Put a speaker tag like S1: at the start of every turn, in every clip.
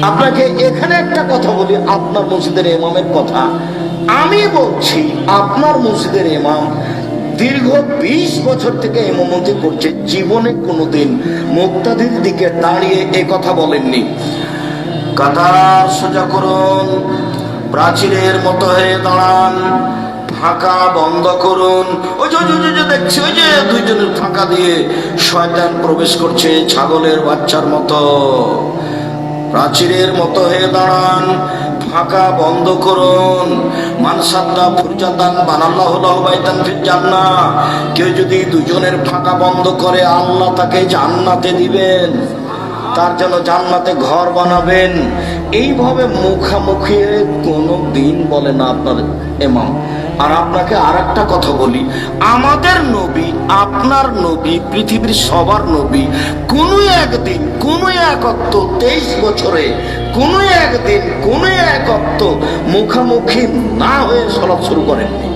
S1: আপনাকে এখানে একটা কথা বলি, আপনার মসজিদের ইমামের কথা আমি বলছি। আপনার মসজিদের ইমাম দীর্ঘ 20 বছর থেকে ইমামতি করছে, জীবনে কোনোদিন মুক্তাদির দিকে দাঁড়িয়ে এ কথা বলেননি, কাতার সোজা করুন, প্রাচীরের মতো হয়ে দাঁড়ান, ফাঁকা বন্ধ করুন। ওই যে দেখছি, ওই যে দুইজনের ফাঁকা দিয়ে শয়তান প্রবেশ করছে ছাগলের বাচ্চার মতো। প্রাচীরের মতো হয়ে দাঁড়ান, ফাঁকা বন্ধ করুন। মানসাদা ফুরজাতান বানাল্লাহু লাহু বাইতান ফিল জান্নাহ, কেউ যদি দুজনের ফাঁকা বন্ধ করে আল্লাহ তাকে জান্নাতে দিবেন, তার জন্য জান্নাতে ঘর বানাবেন। এইভাবে মুখামুখি কোনো দিন বলে না আপনার ইমাম। আর আপনাকে আর একটা কথা বলি, আমাদের নবী, আপনার নবী, পৃথিবীর সবার নবী কোনো একদিন কোনো একত্ব 23 বছরে কোনো একদিন কোনো একত্ব মুখামুখি না হয়ে সালাত শুরু করেননি।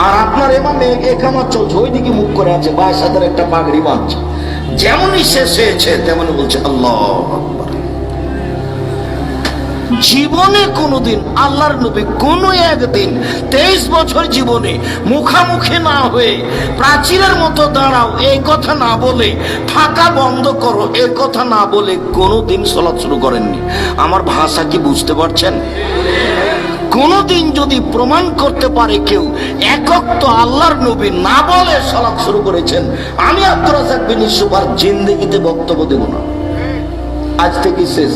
S1: আর আপনার ইমাম একামত চলছে, ওইদিকে মুখ করে আছে, 22,000 একটা পাগড়ি বাঁধছে, যেমনই শেষ হয়েছে তেমনই বলছে আল্লাহু আকবার। জীবনে কোনোদিন আল্লাহর নবী কোনো একদিন 23 বছর জীবনে মুখামুখি না হয়ে প্রাচীরের মতো দাঁড়াও এই কথা না বলে, ফাঁকা বন্ধ করো এই কথা না বলে কোনোদিন সালাত শুরু করেননি। আমার ভাষা কি বুঝতে পারছেন? কোনদিন যদি প্রমাণ করতে পারে কেউ একক তো আল্লাহর নবী না বলে সালাত শুরু করেছেন, আমি আব্দুর রাজ্জাক বিন ইউসুফ আর জিন্দেগিতে বক্তব্য দেব না, আজ থেকে শেষ।